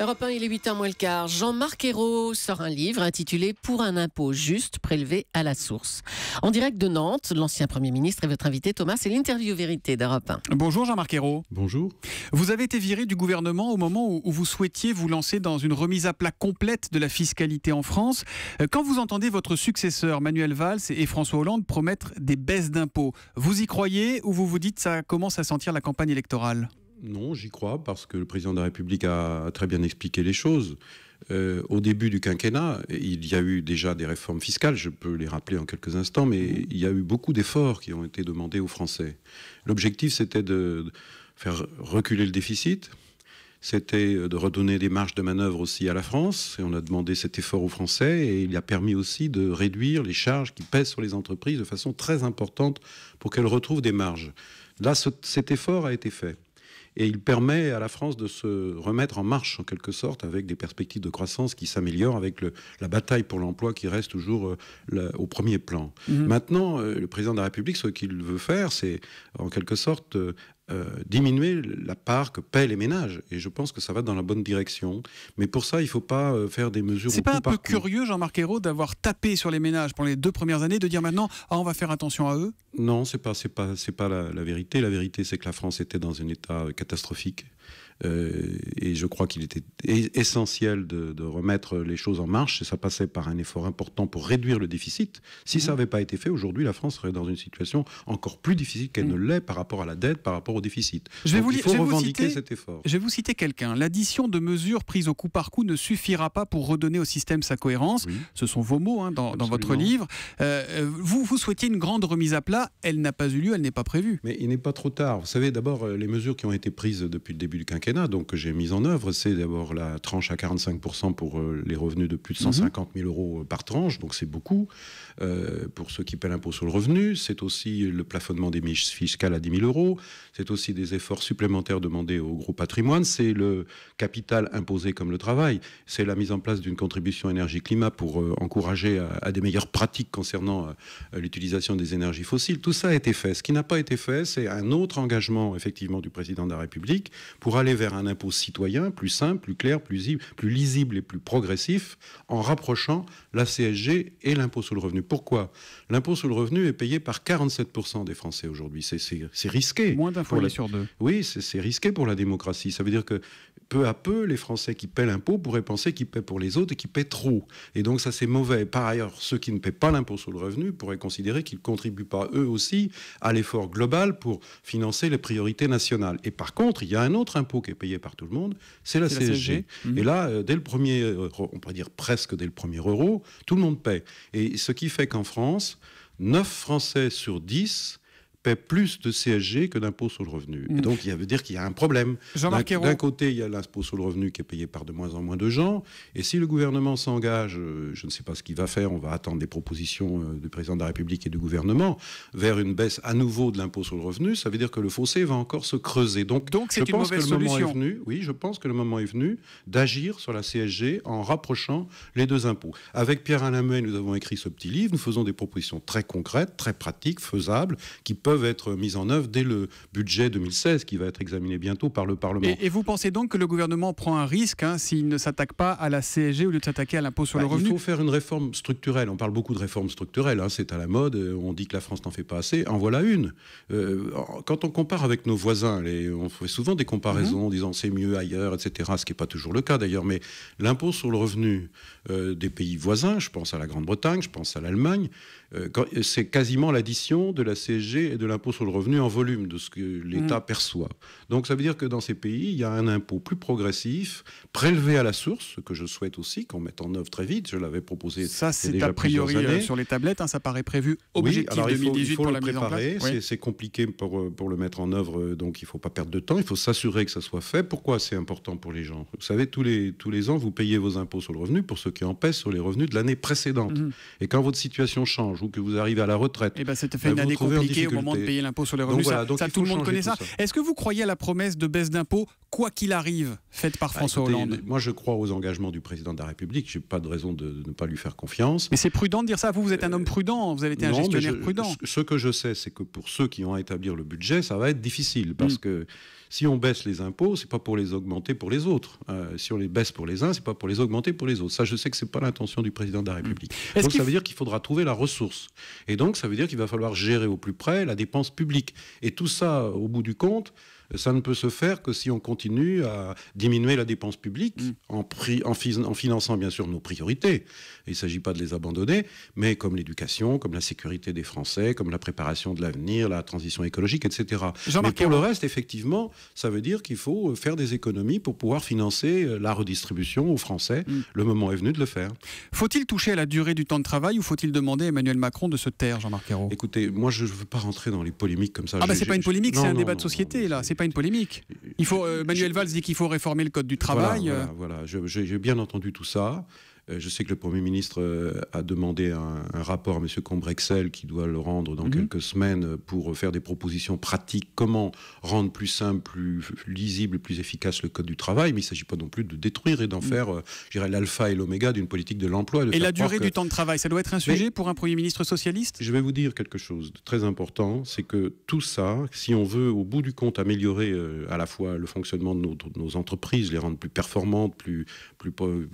Europe 1, il est 8h moins le quart. Jean-Marc Ayrault sort un livre intitulé « Pour un impôt juste prélevé à la source ». En direct de Nantes, l'ancien Premier ministre est votre invité. Thomas, c'est l'interview vérité d'Europe 1. Bonjour Jean-Marc Ayrault. Bonjour. Vous avez été viré du gouvernement au moment où vous souhaitiez vous lancer dans une remise à plat complète de la fiscalité en France. Quand vous entendez votre successeur Manuel Valls et François Hollande promettre des baisses d'impôts, vous y croyez ou vous vous dites que ça commence à sentir la campagne électorale ? Non, j'y crois parce que le président de la République a très bien expliqué les choses. Au début du quinquennat, il y a eu déjà des réformes fiscales, je peux les rappeler en quelques instants, mais il y a eu beaucoup d'efforts qui ont été demandés aux Français. L'objectif, c'était de faire reculer le déficit, c'était de redonner des marges de manœuvre aussi à la France, et on a demandé cet effort aux Français, et il a permis aussi de réduire les charges qui pèsent sur les entreprises de façon très importante pour qu'elles retrouvent des marges. Là, cet effort a été fait. Et il permet à la France de se remettre en marche, en quelque sorte, avec des perspectives de croissance qui s'améliorent, avec la bataille pour l'emploi qui reste toujours au premier plan. Maintenant, le président de la République, ce qu'il veut faire, c'est en quelque sorte diminuer la part que paient les ménages. Et je pense que ça va dans la bonne direction. Mais pour ça, il ne faut pas faire des mesures... C'est pas un peu curieux, Jean-Marc Ayrault, d'avoir tapé sur les ménages pendant les 2 premières années, de dire maintenant, on va faire attention à eux ? Non, c'est pas la vérité. La vérité, c'est que la France était dans un état catastrophique. Et je crois qu'il était essentiel de remettre les choses en marche, et ça passait par un effort important pour réduire le déficit. Si ça n'avait pas été fait, aujourd'hui, la France serait dans une situation encore plus difficile qu'elle ne l'est par rapport à la dette, par rapport au déficit. Il faut revendiquer cet effort. Je vais vous citer quelqu'un. L'addition de mesures prises au coup par coup ne suffira pas pour redonner au système sa cohérence. Oui. Ce sont vos mots dans votre livre. Vous souhaitiez une grande remise à plat. Elle n'a pas eu lieu, elle n'est pas prévue. Mais il n'est pas trop tard. Vous savez, d'abord, les mesures qui ont été prises depuis le début du quinquennat, donc que j'ai mis en œuvre, c'est d'abord la tranche à 45% pour les revenus de plus de 150 000 euros par tranche, donc c'est beaucoup pour ceux qui paient l'impôt sur le revenu. C'est aussi le plafonnement des miches fiscales à 10 000 euros. C'est aussi des efforts supplémentaires demandés au gros patrimoine. C'est le capital imposé comme le travail. C'est la mise en place d'une contribution énergie-climat pour encourager à des meilleures pratiques concernant l'utilisation des énergies fossiles. Tout ça a été fait. Ce qui n'a pas été fait, c'est un autre engagement, effectivement, du président de la République pour aller vers un impôt citoyen plus simple, plus clair, plus lisible et plus progressif, en rapprochant la CSG et l'impôt sur le revenu. Pourquoi ? L'impôt sur le revenu est payé par 47% des Français aujourd'hui. C'est risqué. Moins d'un foyer sur deux. Oui, c'est risqué pour la démocratie. Ça veut dire que peu à peu, les Français qui paient l'impôt pourraient penser qu'ils paient pour les autres et qu'ils paient trop. Et donc ça, c'est mauvais. Par ailleurs, ceux qui ne paient pas l'impôt sur le revenu pourraient considérer qu'ils ne contribuent pas eux aussi à l'effort global pour financer les priorités nationales. Et par contre, il y a un autre impôt qui est payé par tout le monde, c'est la CSG. Et là, dès le premier, on pourrait dire presque dès le premier euro, tout le monde paie. Et ce qui fait qu'en France, 9 Français sur 10 paient plus de CSG que d'impôt sur le revenu. Et donc, il veut dire qu'il y a un problème. D'un côté, il y a l'impôt sur le revenu qui est payé par de moins en moins de gens. Et si le gouvernement s'engage, je ne sais pas ce qu'il va faire, on va attendre des propositions du président de la République et du gouvernement, vers une baisse à nouveau de l'impôt sur le revenu, ça veut dire que le fossé va encore se creuser. Donc c'est une mauvaise solution. Oui, je pense que le moment est venu d'agir sur la CSG en rapprochant les deux impôts. Avec Pierre-Alain Muet, nous avons écrit ce petit livre. Nous faisons des propositions très concrètes, très pratiques, faisables, qui peuvent être mises en œuvre dès le budget 2016 qui va être examiné bientôt par le Parlement. Et vous pensez donc que le gouvernement prend un risque s'il ne s'attaque pas à la CSG au lieu de s'attaquer à l'impôt sur le revenu ? Il faut faire une réforme structurelle. On parle beaucoup de réformes structurelles, c'est à la mode, on dit que la France n'en fait pas assez. En voilà une. Quand on compare avec nos voisins, on fait souvent des comparaisons en disant c'est mieux ailleurs, etc., ce qui n'est pas toujours le cas d'ailleurs, mais l'impôt sur le revenu des pays voisins, je pense à la Grande-Bretagne, je pense à l'Allemagne, c'est quasiment l'addition de la CSG et de l'impôt sur le revenu en volume de ce que l'État perçoit. Donc ça veut dire que dans ces pays, il y a un impôt plus progressif, prélevé à la source, ce que je souhaite aussi qu'on mette en œuvre très vite. Je l'avais proposé. Ça, c'est a priori sur les tablettes, ça paraît prévu. Objectif alors 2018 il faut pour le la mise en préparer. place. C'est compliqué pour le mettre en œuvre, donc il ne faut pas perdre de temps. Il faut s'assurer que ça soit fait. Pourquoi c'est important pour les gens ? Vous savez, tous les ans, vous payez vos impôts sur le revenu pour ceux qui en pèsent sur les revenus de l'année précédente. Et quand votre situation change ou que vous arrivez à la retraite, c'était fait une année compliquée au moment de payer l'impôt sur les revenus. Donc tout le monde connaît ça. Est-ce que vous croyez à la promesse de baisse d'impôts, quoi qu'il arrive, faite par François Hollande ? Moi, je crois aux engagements du président de la République. Je n'ai pas de raison de ne pas lui faire confiance. Mais c'est prudent de dire ça. Vous êtes un homme prudent. Vous avez été un gestionnaire prudent. Ce que je sais, c'est que pour ceux qui ont à établir le budget, ça va être difficile parce que Si on baisse les impôts, c'est pas pour les augmenter pour les autres. Si on les baisse pour les uns, c'est pas pour les augmenter pour les autres. Ça, je sais que c'est pas l'intention du président de la République. Donc ça veut dire qu'il faudra trouver la ressource. Et donc ça veut dire qu'il va falloir gérer au plus près la dépense publique. Et tout ça, au bout du compte, ça ne peut se faire que si on continue à diminuer la dépense publique en finançant bien sûr nos priorités. Il ne s'agit pas de les abandonner, mais comme l'éducation, comme la sécurité des Français, comme la préparation de l'avenir, la transition écologique, etc. Mais pour le reste, effectivement, ça veut dire qu'il faut faire des économies pour pouvoir financer la redistribution aux Français. Le moment est venu de le faire. Faut-il toucher à la durée du temps de travail ou faut-il demander à Emmanuel Macron de se taire, Jean-Marc Ayrault? Écoutez, moi je ne veux pas rentrer dans les polémiques comme ça. C'est pas une polémique, c'est un débat de société, là. C'est pas une polémique. Manuel Valls dit qu'il faut réformer le code du travail. Voilà. J'ai bien entendu tout ça. Je sais que le Premier ministre a demandé un rapport à M. Combrexel qui doit le rendre dans quelques semaines pour faire des propositions pratiques. Comment rendre plus simple, plus lisible, plus efficace le Code du travail. Mais il ne s'agit pas non plus de détruire et d'en faire, je dirais, l'alpha et l'oméga d'une politique de l'emploi. Et la durée du temps de travail, ça doit être un sujet pour un Premier ministre socialiste? Je vais vous dire quelque chose de très important. C'est que tout ça, si on veut au bout du compte améliorer à la fois le fonctionnement de nos entreprises, les rendre plus performantes, plus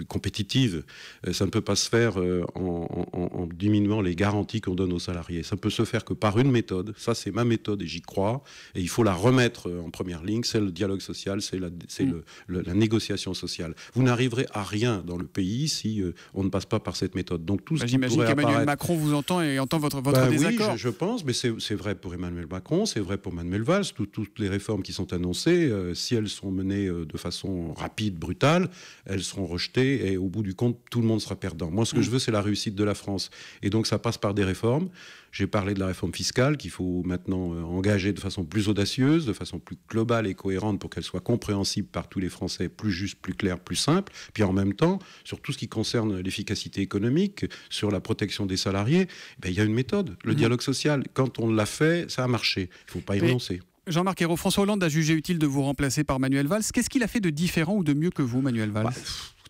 compétitives, ça ne peut pas se faire en diminuant les garanties qu'on donne aux salariés. Ça ne peut se faire que par une méthode. Ça, c'est ma méthode et j'y crois. Et il faut la remettre en première ligne. C'est le dialogue social, c'est la négociation sociale. Vous n'arriverez à rien dans le pays si on ne passe pas par cette méthode. Donc tout ce qui j'imagine qu'Emmanuel Macron vous entend et entend votre désaccord. Oui, je pense, mais c'est vrai pour Emmanuel Macron, c'est vrai pour Manuel Valls. Toutes les réformes qui sont annoncées, si elles sont menées de façon rapide, brutale, elles seront rejetées et au bout du compte, tout le monde sera perdant. Moi, ce que je veux, c'est la réussite de la France. Et donc, ça passe par des réformes. J'ai parlé de la réforme fiscale qu'il faut maintenant engager de façon plus audacieuse, de façon plus globale et cohérente pour qu'elle soit compréhensible par tous les Français, plus juste, plus claire, plus simple. Puis en même temps, sur tout ce qui concerne l'efficacité économique, sur la protection des salariés, il y a une méthode, le dialogue social. Quand on l'a fait, ça a marché. Il ne faut pas y renoncer. Jean-Marc Ayrault, François Hollande a jugé utile de vous remplacer par Manuel Valls. Qu'est-ce qu'il a fait de différent ou de mieux que vous, Manuel Valls?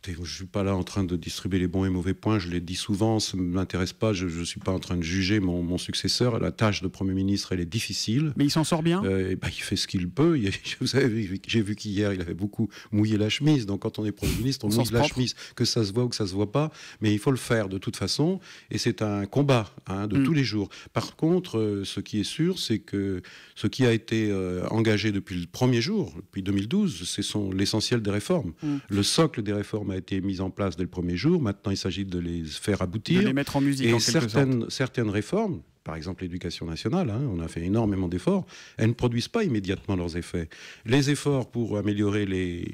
Je ne suis pas là en train de distribuer les bons et mauvais points, je l'ai dit souvent, ça ne m'intéresse pas, je ne suis pas en train de juger mon successeur. La tâche de Premier ministre, elle est difficile. Mais il s'en sort bien il fait ce qu'il peut. Vous savez, j'ai vu qu'hier, il avait beaucoup mouillé la chemise. Donc quand on est Premier ministre, on mouille la chemise, que ça se voit ou que ça ne se voit pas. Mais il faut le faire de toute façon. Et c'est un combat de tous les jours. Par contre, ce qui est sûr, c'est que ce qui a été engagé depuis le premier jour, depuis 2012, c'est l'essentiel des réformes. Le socle des réformes a été mis en place dès le premier jour. Maintenant, il s'agit de les faire aboutir. De les mettre en musique, et en quelque sorte. Certaines réformes, par exemple l'éducation nationale, on a fait énormément d'efforts, elles ne produisent pas immédiatement leurs effets. Les efforts pour améliorer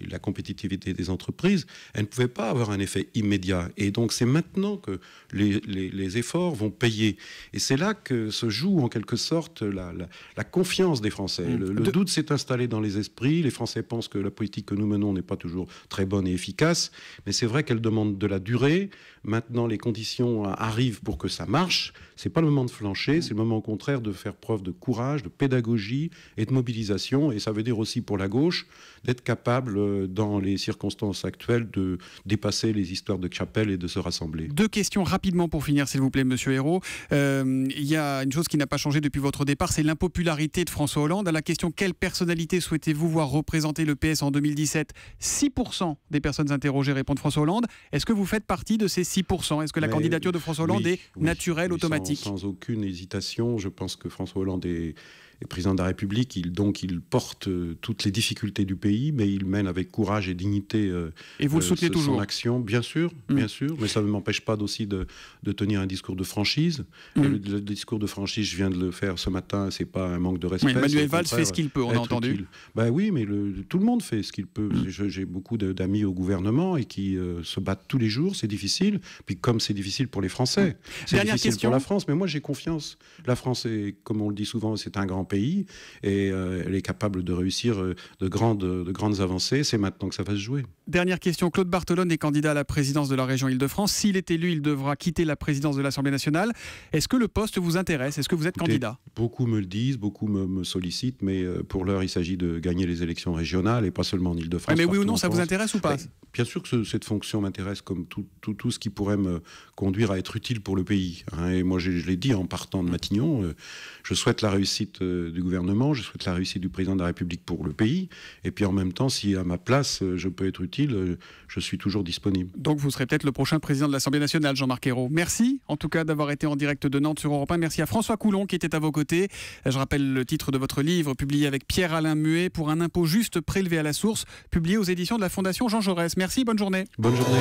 la compétitivité des entreprises, elles ne pouvaient pas avoir un effet immédiat. Et donc c'est maintenant que les efforts vont payer. Et c'est là que se joue en quelque sorte la confiance des Français. Le doute s'est installé dans les esprits. Les Français pensent que la politique que nous menons n'est pas toujours très bonne et efficace. Mais c'est vrai qu'elle demande de la durée. Maintenant, les conditions arrivent pour que ça marche. C'est pas le moment de flancher, c'est le moment au contraire de faire preuve de courage, de pédagogie et de mobilisation. Et ça veut dire aussi pour la gauche d'être capable, dans les circonstances actuelles, de dépasser les histoires de chapelle et de se rassembler. Deux questions rapidement pour finir, s'il vous plaît, Monsieur Ayrault. Il y a une chose qui n'a pas changé depuis votre départ, c'est l'impopularité de François Hollande. À la question « Quelle personnalité souhaitez-vous voir représenter le PS en 2017 ?» 6% des personnes interrogées répondent François Hollande. Est-ce que vous faites partie de ces 6%? Est-ce que la candidature de François Hollande est naturelle, automatique? Sans aucune hésitation, je pense que François Hollande est président de la République, il porte toutes les difficultés du pays, mais il mène avec courage et dignité et vous le soutenez toujours son action, bien sûr, mais ça ne m'empêche pas aussi de tenir un discours de franchise. Et le discours de franchise, je viens de le faire ce matin, c'est pas un manque de respect. Manuel Valls fait ce qu'il peut, on a entendu. Oui, mais tout le monde fait ce qu'il peut. J'ai beaucoup d'amis au gouvernement et qui se battent tous les jours, c'est difficile. Puis comme c'est difficile pour les Français, c'est difficile pour la France, mais moi j'ai confiance. La France, comme on le dit souvent, c'est un grand pays et elle est capable de réussir de grandes avancées. C'est maintenant que ça va se jouer. Dernière question. Claude Barthelone est candidat à la présidence de la région Île-de-France. S'il est élu, il devra quitter la présidence de l'Assemblée nationale. Est-ce que le poste vous intéresse? Est-ce que vous êtes candidat? Beaucoup me le disent, beaucoup me sollicitent, mais pour l'heure, il s'agit de gagner les élections régionales et pas seulement en Île-de-France. Mais oui ou non, ça vous intéresse ou pas? Bien sûr que cette fonction m'intéresse comme tout ce qui pourrait me conduire à être utile pour le pays. Et moi, je l'ai dit en partant de Matignon, je souhaite la réussite du gouvernement, je souhaite la réussite du président de la République pour le pays. Et puis en même temps, si à ma place, je peux être utile, je suis toujours disponible. Donc vous serez peut-être le prochain président de l'Assemblée nationale, Jean-Marc Ayrault. Merci en tout cas d'avoir été en direct de Nantes sur Europe 1. Merci à François Coulon qui était à vos côtés. Je rappelle le titre de votre livre, publié avec Pierre-Alain Muet, Pour un impôt juste prélevé à la source, publié aux éditions de la Fondation Jean Jaurès. Merci, bonne journée. Bonne journée.